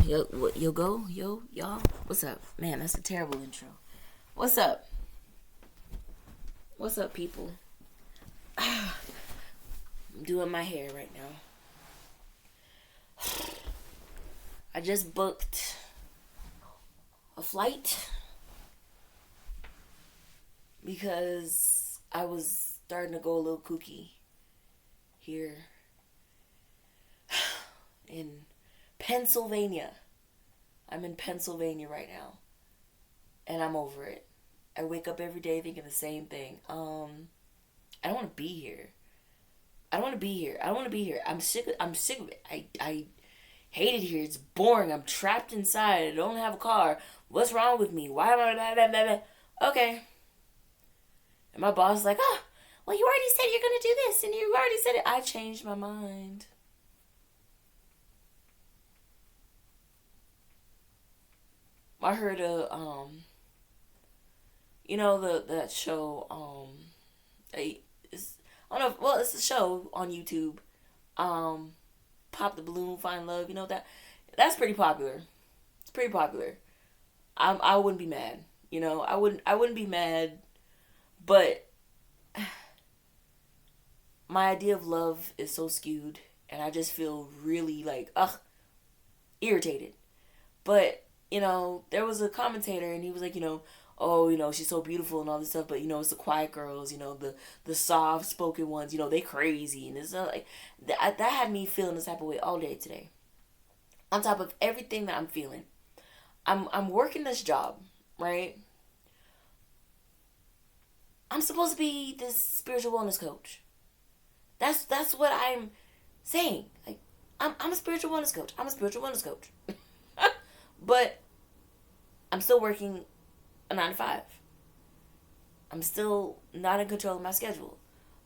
Y'all. What's up? Man, that's a terrible intro. What's up? What's up, people? I'm doing my hair right now. I just booked a flight because I was starting to go a little kooky here in Pennsylvania. I'm in Pennsylvania right now, and I'm over it. I wake up every day thinking the same thing. I don't want to be here. I don't want to be here. I don't want to be here. I'm sick of it. I hate it here. It's boring. I'm trapped inside. I don't have a car. What's wrong with me? Why am I blah, blah, blah, blah. Okay. And my boss is like, oh, well, you already said you're gonna do this, and you already said it. I changed my mind. I heard that show it's, I don't know. Well, it's a show on YouTube. Um, Pop the Balloon, Find Love. You know that's pretty popular. It's pretty popular. I wouldn't be mad. I wouldn't be mad. But my idea of love is so skewed, and I just feel really like irritated. But there was a commentator, and he was like, oh, she's so beautiful and all this stuff, but it's the quiet girls, the soft spoken ones, they crazy, and it's not like that had me feeling this type of way all day today. On top of everything that I'm feeling, I'm working this job, right? I'm supposed to be this spiritual wellness coach. That's what I'm saying. Like I'm a spiritual wellness coach. I'm a spiritual wellness coach. But I'm still working a 9 to 5. I'm still not in control of my schedule.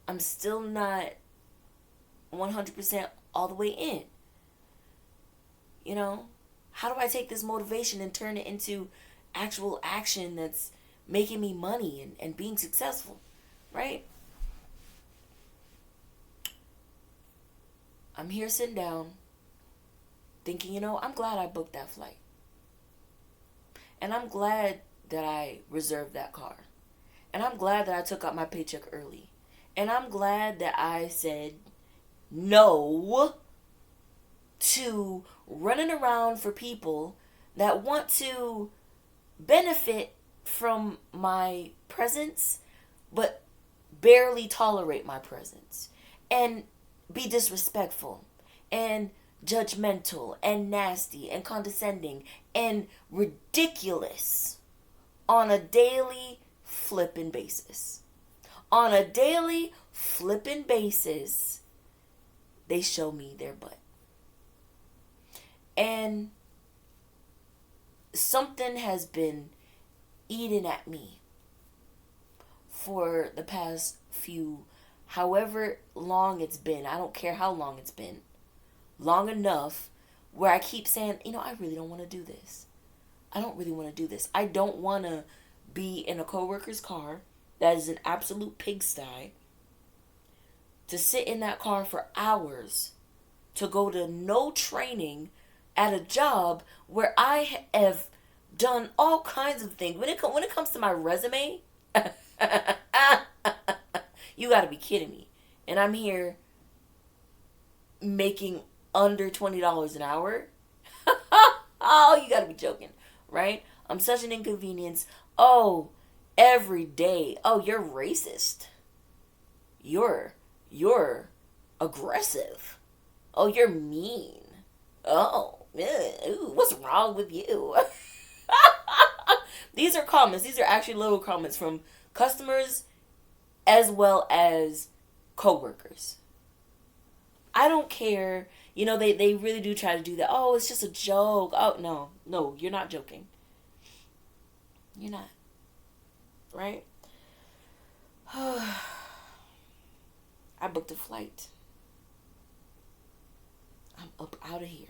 I'm still not 100% all the way in. How do I take this motivation and turn it into actual action that's making me money and being successful, right? I'm here sitting down thinking, I'm glad I booked that flight. And I'm glad that I reserved that car. And I'm glad that I took out my paycheck early. And I'm glad that I said no to running around for people that want to benefit from my presence but barely tolerate my presence and be disrespectful and judgmental and nasty and condescending and ridiculous on a daily flipping basis. On a daily flipping basis, they show me their butt. And something has been eating at me for the past however long it's been. I don't care how long it's been. Long enough where I keep saying, I really don't want to do this. I don't really want to do this. I don't want to be in a coworker's car that is an absolute pigsty, to sit in that car for hours, to go to no training at a job where I have done all kinds of things. When it comes to my resume, you got to be kidding me. And I'm here making under $20 an hour. Oh, you got to be joking, right? I'm such an inconvenience. Oh, every day. Oh, you're racist. You're aggressive. Oh, you're mean. Oh, ooh, what's wrong with you? These are comments. These are actually little comments from customers as well as coworkers. I don't care. They really do try to do that. Oh, it's just a joke. Oh, no, you're not joking. You're not. Right? I booked a flight. I'm up out of here.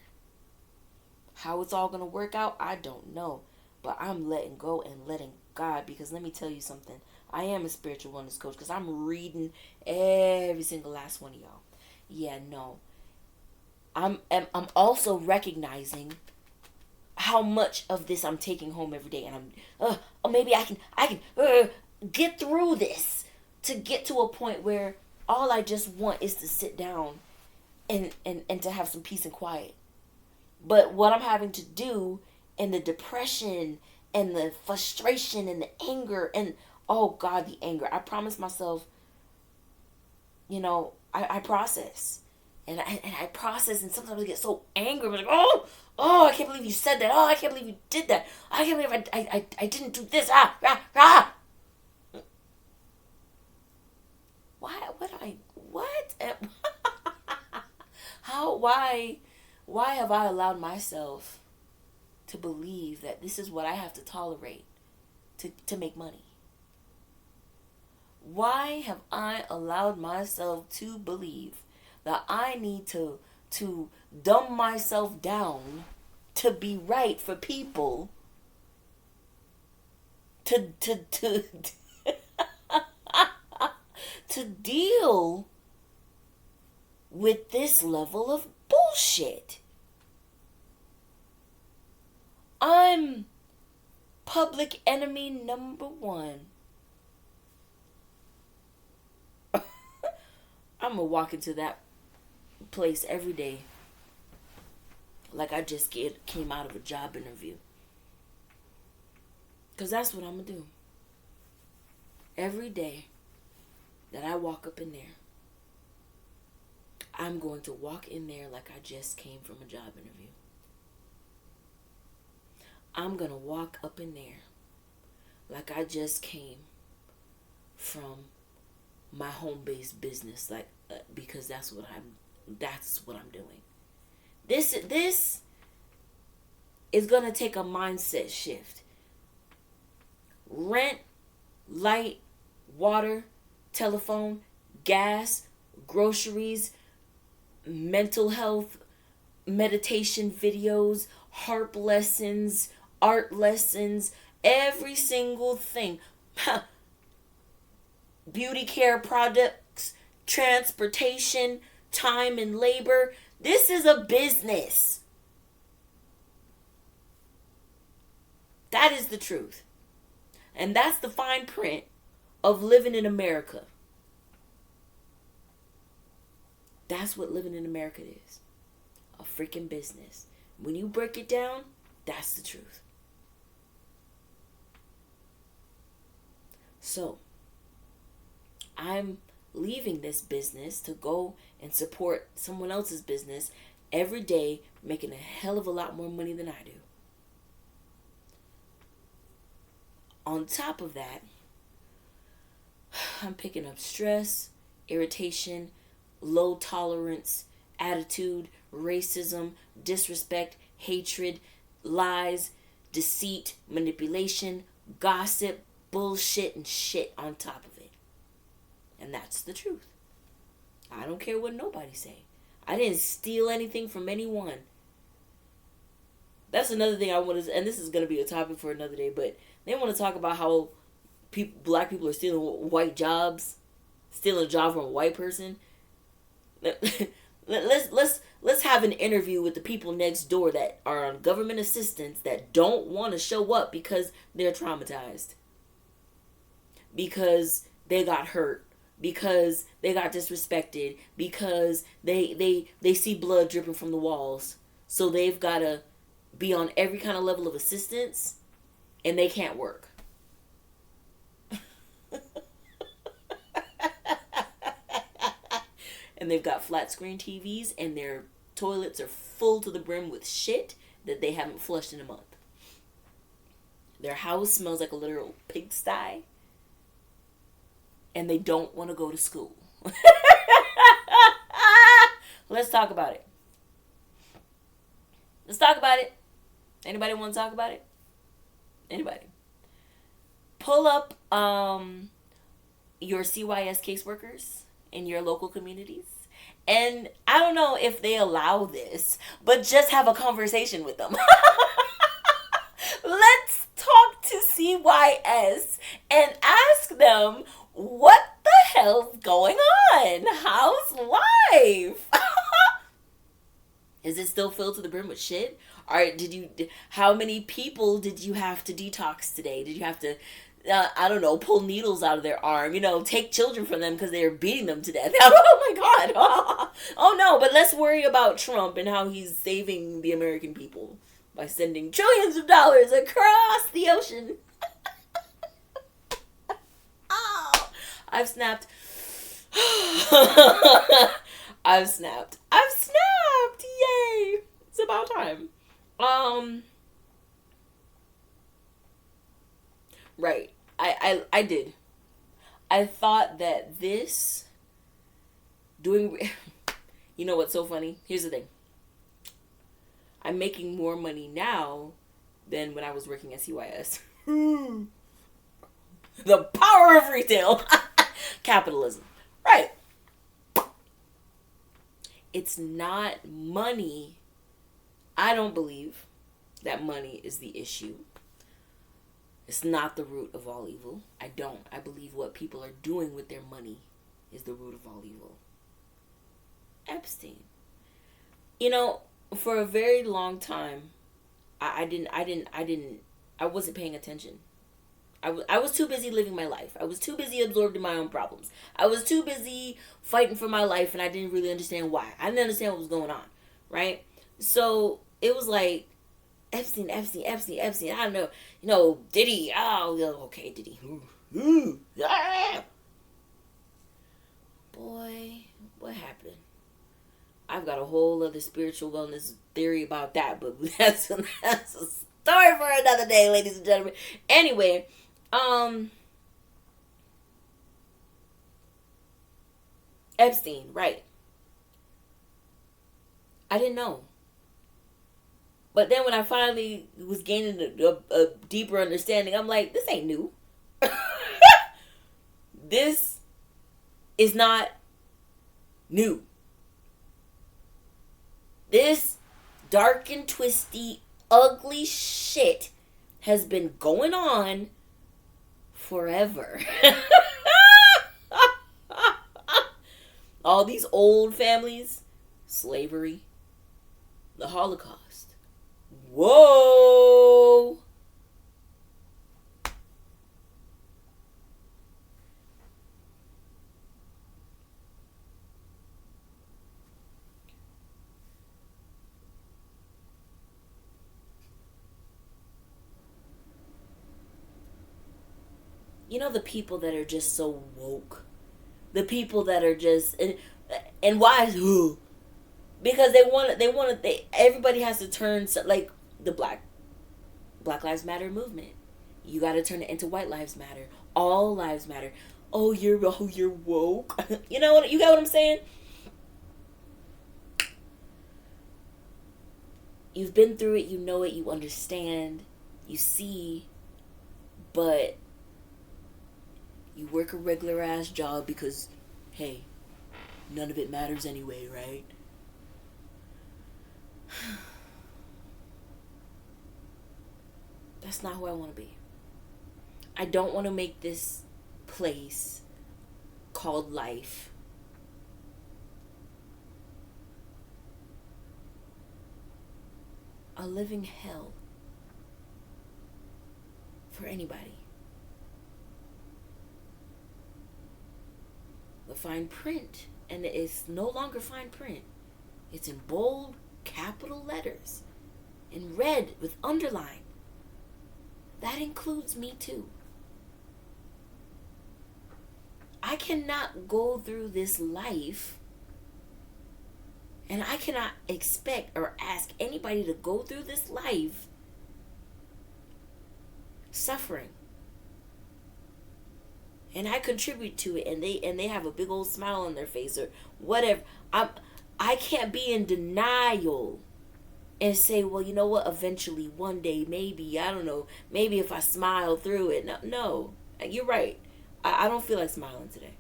How it's all going to work out, I don't know. But I'm letting go and letting God, because let me tell you something. I am a spiritual wellness coach because I'm reading every single last one of y'all. Yeah, no. I'm also recognizing how much of this I'm taking home every day, and maybe I can get through this to get to a point where all I just want is to sit down and to have some peace and quiet. But what I'm having to do, and the depression and the frustration and the anger and, oh God, the anger. I promised myself, I process. And I process, and sometimes I get so angry. I'm like, I can't believe you said that. Oh, I can't believe you did that. I can't believe I didn't do this. What? Why have I allowed myself to believe that this is what I have to tolerate to make money? Why have I allowed myself to believe that I need to dumb myself down to be right for people, to to deal with this level of bullshit? I'm public enemy number one. I'm gonna walk into that place every day like I just came out of a job interview. Because that's what I'm gonna do. Every day that I walk up in there, I'm going to walk in there like I just came from a job interview. I'm going to walk up in there like I just came from my home-based business, because that's what I'm doing. This is going to take a mindset shift. Rent, light, water, telephone, gas, groceries, mental health, meditation videos, harp lessons, art lessons, every single thing. Beauty care products, transportation, time and labor. This is a business. That is the truth. And that's the fine print of living in America. That's what living in America is. A freaking business. When you break it down, that's the truth. So, I'm leaving this business to go and support someone else's business every day, making a hell of a lot more money than I do. On top of that, I'm picking up stress, irritation, low tolerance, attitude, racism, disrespect, hatred, lies, deceit, manipulation, gossip, bullshit, and shit on top of it. And that's the truth. I don't care what nobody say. I didn't steal anything from anyone. That's another thing I want to, and this is going to be a topic for another day, but they want to talk about how black people are stealing white jobs, stealing a job from a white person. Let's have an interview with the people next door that are on government assistance that don't want to show up because they're traumatized, because they got hurt, because they got disrespected, because they see blood dripping from the walls, so they've got to be on every kind of level of assistance, and they can't work. And they've got flat screen TVs, and their toilets are full to the brim with shit that they haven't flushed in a month. Their house smells like a literal pigsty, and they don't want to go to school. Let's talk about it. Let's talk about it. Anybody want to talk about it? Anybody? Pull up your CYS caseworkers in your local communities. And I don't know if they allow this, but just have a conversation with them. Let's talk to CYS and ask them, what the hell's going on? How's life? Is it still filled to the brim with shit? All right, how many people did you have to detox today? Did you have to, I don't know, pull needles out of their arm, take children from them because they were beating them to death? Oh my God. Oh no, but let's worry about Trump and how he's saving the American people by sending trillions of dollars across the ocean. Oh, I've snapped. I've snapped. Yay. It's about time. Right. I did. I thought that this doing you know what's so funny? Here's the thing. I'm making more money now than when I was working at CYS. The power of retail. Capitalism. Right. It's not money. I don't believe that money is the issue. It's not the root of all evil. I don't. I believe what people are doing with their money is the root of all evil. Epstein. For a very long time, I wasn't paying attention. I was too busy living my life. I was too busy absorbed in my own problems. I was too busy fighting for my life, and I didn't really understand why. I didn't understand what was going on, right? So it was like Epstein. I don't know. Diddy. Oh, okay, Diddy. Boy, what happened? I've got a whole other spiritual wellness theory about that, but that's a story for another day, ladies and gentlemen. Anyway, Epstein, right. I didn't know. But then when I finally was gaining a deeper understanding, I'm like, this ain't new. This is not new. This dark and twisty, ugly shit has been going on forever. All these old families, slavery, the Holocaust. Whoa! The people that are just so woke, the people that are just and why? Because everybody has to turn, like the Black Lives Matter movement. You got to turn it into White Lives Matter. All lives matter. You're woke. You get what I'm saying? You've been through it. You know it. You understand. You see. But you work a regular ass job because, hey, none of it matters anyway, right? That's not who I want to be. I don't want to make this place called life a living hell for anybody. The fine print, and it's no longer fine print. It's in bold, capital letters, in red with underline. That includes me too. I cannot go through this life, and I cannot expect or ask anybody to go through this life suffering. And I contribute to it, and they have a big old smile on their face or whatever. I can't be in denial and say, well, you know what, eventually, one day, maybe, I don't know, maybe if I smile through it. No, you're right. I don't feel like smiling today.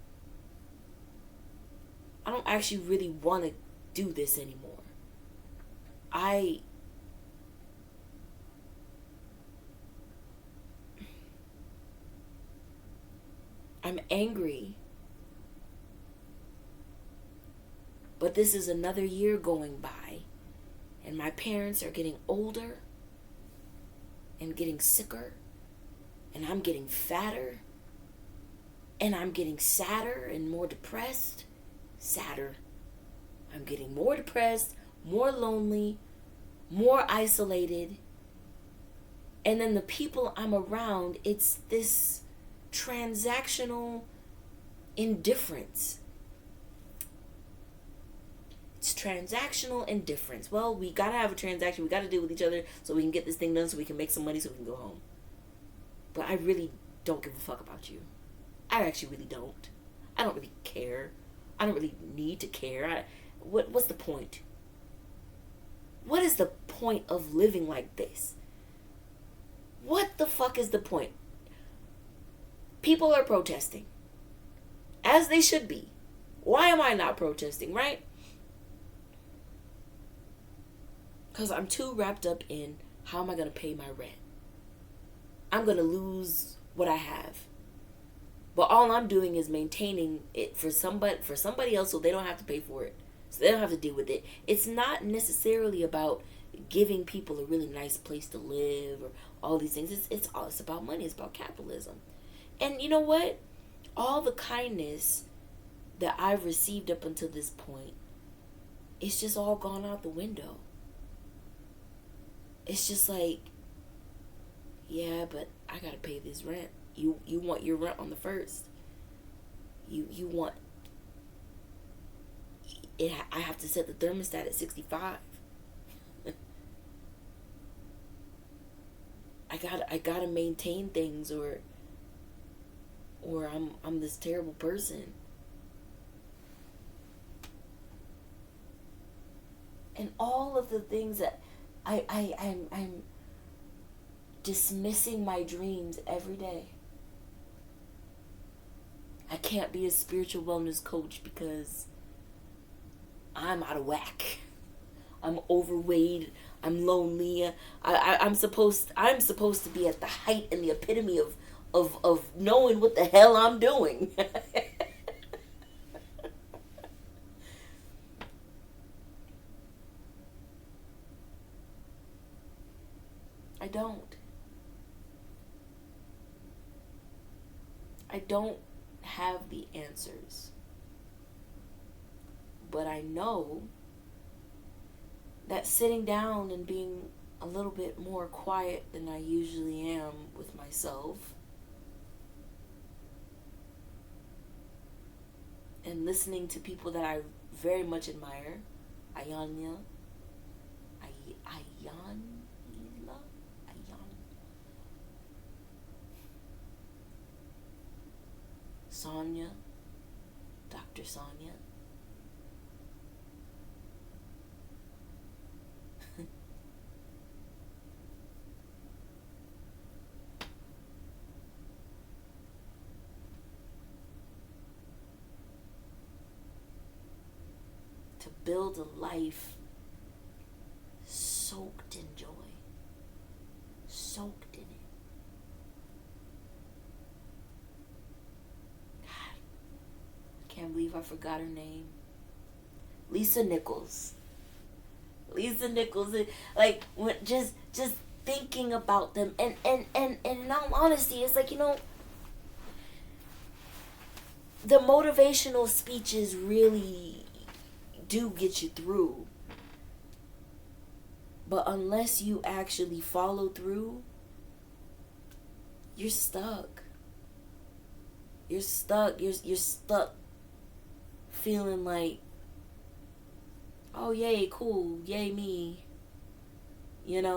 I don't actually really want to do this anymore. I'm angry. But this is another year going by. And my parents are getting older and getting sicker. And I'm getting fatter. And I'm getting sadder and more depressed. Sadder. I'm getting more depressed, more lonely, more isolated. And then the people I'm around, it's this transactional indifference. It's transactional indifference. Well, we gotta have a transaction. We gotta deal with each other so we can get this thing done, so we can make some money, so we can go home. But I really don't give a fuck about you. I actually really don't. I don't really care. I don't really need to care. What's the point? What is the point of living like this? What the fuck is the point? People are protesting. As they should be. Why am I not protesting, right? Because I'm too wrapped up in how am I going to pay my rent. I'm going to lose what I have. But all I'm doing is maintaining it for somebody else so they don't have to pay for it. So they don't have to deal with it. It's not necessarily about giving people a really nice place to live or all these things. It's about money. It's about capitalism. And you know what? All the kindness that I've received up until this point, it's just all gone out the window. It's just like, yeah, but I gotta pay this rent. You want your rent on the first. You want it. I have to set the thermostat at 65. I gotta maintain things, or I'm this terrible person. And all of the things that I'm dismissing my dreams every day. I can't be a spiritual wellness coach because I'm out of whack. I'm overweight. I'm lonely. I'm supposed to be at the height and the epitome of knowing what the hell I'm doing. I don't have the answers. But I know that sitting down and being a little bit more quiet than I usually am with myself, and listening to people that I very much admire, Ayana, Sonia, Dr. Sonia. To build a life soaked in joy, soaked in it. Can't believe I forgot her name. Lisa Nichols. Lisa Nichols. Like, when just thinking about them, and in all honesty, it's like, the motivational speeches really do get you through. But unless you actually follow through, you're stuck. You're stuck. You're stuck feeling like, oh, yay, cool, yay me, yay,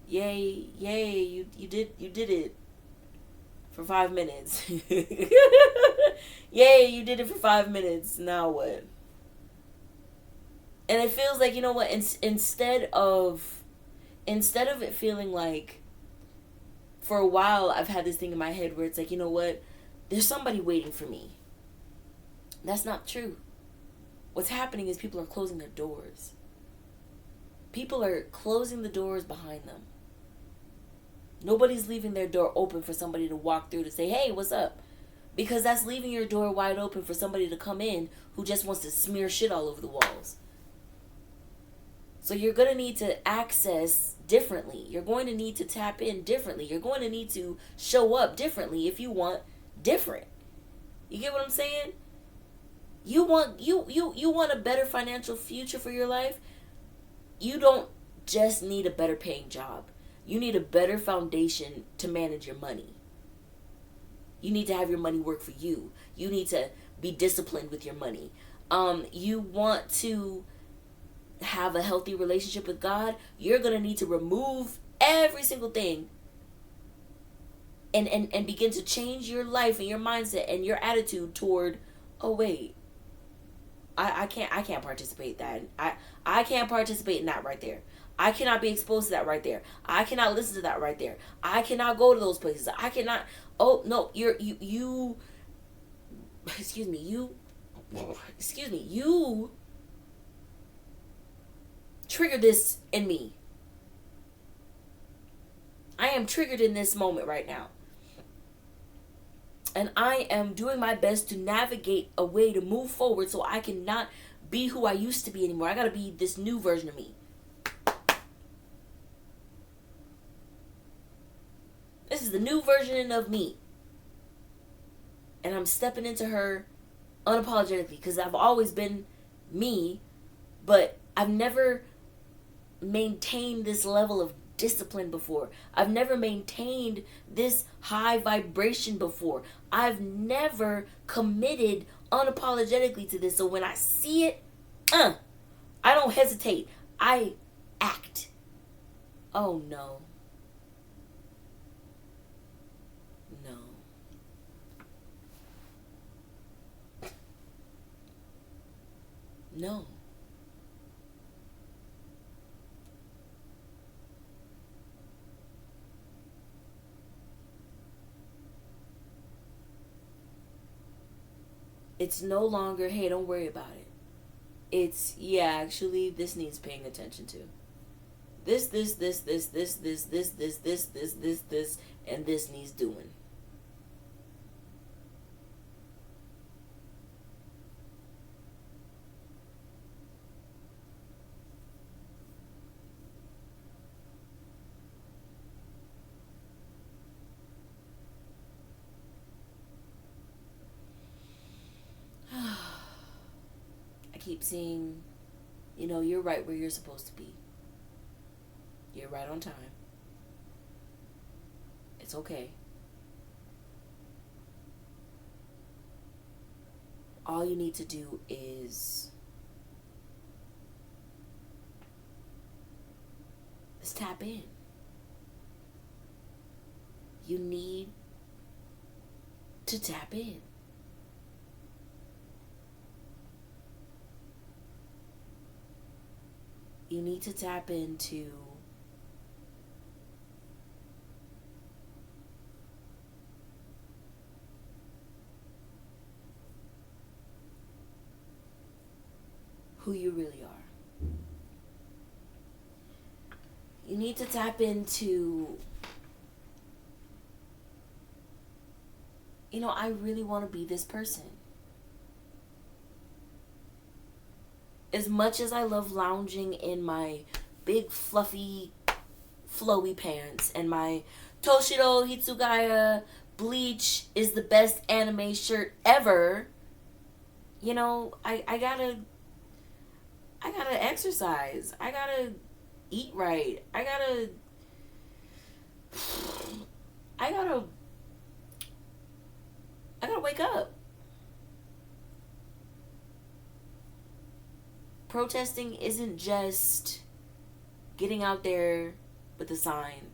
you did it for 5 minutes. Yay, you did it for 5 minutes. Now what? And it feels like, instead of it feeling like, for a while I've had this thing in my head where it's like, there's somebody waiting for me. That's not true. What's happening is people are closing their doors. People are closing the doors behind them. Nobody's leaving their door open for somebody to walk through to say, hey, what's up? Because that's leaving your door wide open for somebody to come in who just wants to smear shit all over the walls. So you're going to need to access differently. You're going to need to tap in differently. You're going to need to show up differently if you want different. You get what I'm saying? You want a better financial future for your life? You don't just need a better paying job. You need a better foundation to manage your money. You need to have your money work for you. You need to be disciplined with your money. You want to have a healthy relationship with God, you're going to need to remove every single thing and begin to change your life and your mindset and your attitude toward, oh wait, I can't participate in that. I can't participate in that right there. I cannot be exposed to that right there. I cannot listen to that right there. I cannot go to those places. I cannot. Oh no, you excuse me, you trigger this in me. I am triggered in this moment right now. And I am doing my best to navigate a way to move forward so I cannot be who I used to be anymore. I gotta be this new version of me. This is the new version of me. And I'm stepping into her unapologetically because I've always been me, but I've never maintained this level of discipline before. I've never maintained this high vibration before. I've never committed unapologetically to this. So when I see it, I don't hesitate. I act. Oh no. No. No. It's no longer, hey, don't worry about it. It's, yeah, actually, this needs paying attention to. This, and this needs doing. Keep seeing, you're right where you're supposed to be. You're right on time. It's okay. All you need to do is tap in. You need to tap in. You need to tap into who you really are. You need to tap into, I really want to be this person. As much as I love lounging in my big fluffy flowy pants and my Toshiro Hitsugaya Bleach is the best anime shirt ever, I gotta exercise. I gotta eat right. I gotta wake up. Protesting isn't just getting out there with a sign.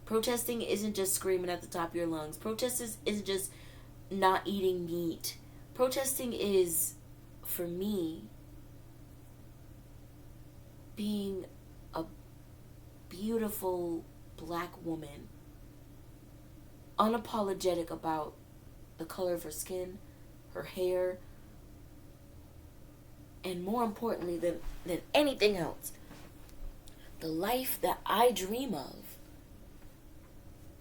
Protesting isn't just screaming at the top of your lungs. Protesting isn't just not eating meat. Protesting is, for me, being a beautiful black woman, unapologetic about the color of her skin, her hair, and more importantly than anything else, the life that I dream of.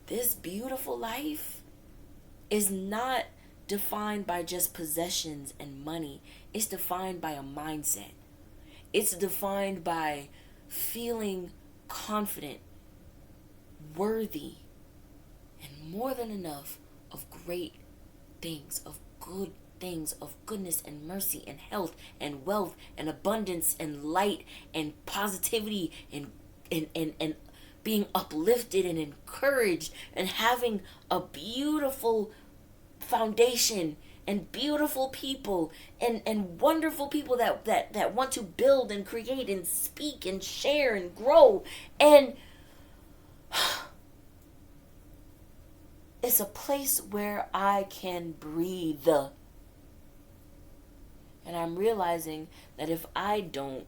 This beautiful life is not defined by just possessions and money. It's defined by a mindset. It's defined by feeling confident, worthy, and more than enough of great things, of good things, of goodness and mercy and health and wealth and abundance and light and positivity and being uplifted and encouraged and having a beautiful foundation and beautiful people and wonderful people that want to build and create and speak and share and grow. And it's a place where I can breathe. And I'm realizing that if I don't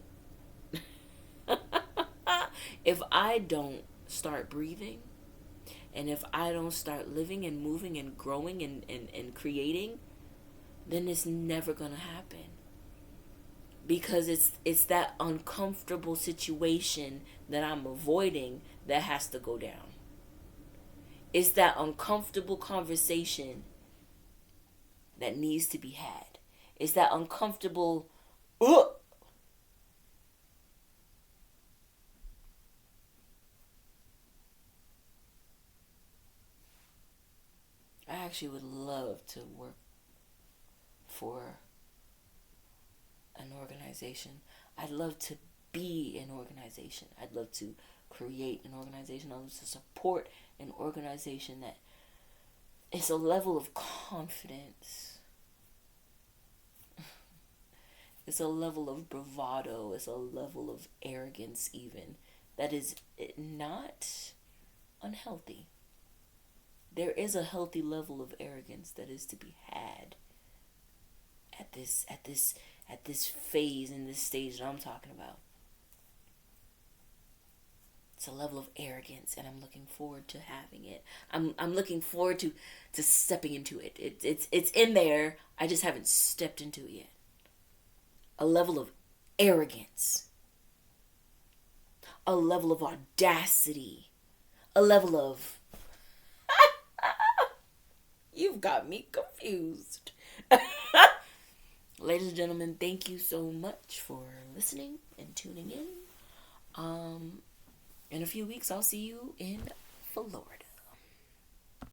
start breathing, and if I don't start living and moving and growing and creating, then it's never gonna happen. Because it's that uncomfortable situation that I'm avoiding that has to go down. It's that uncomfortable conversation that needs to be had. It's that uncomfortable I actually would love to work for an organization. I'd love to be an organization. I'd love to create an organization. I'd love to support an organization that is a level of confidence. It's a level of bravado. It's a level of arrogance even that is not unhealthy. There is a healthy level of arrogance that is to be had at this phase in this stage that I'm talking about. It's a level of arrogance, and I'm looking forward to having it. I'm looking forward to stepping into it. It's in there. I just haven't stepped into it yet. A level of arrogance, a level of audacity, a level of you've got me confused. Ladies and gentlemen, thank you so much for listening and tuning in. In a few weeks, I'll see you in Florida.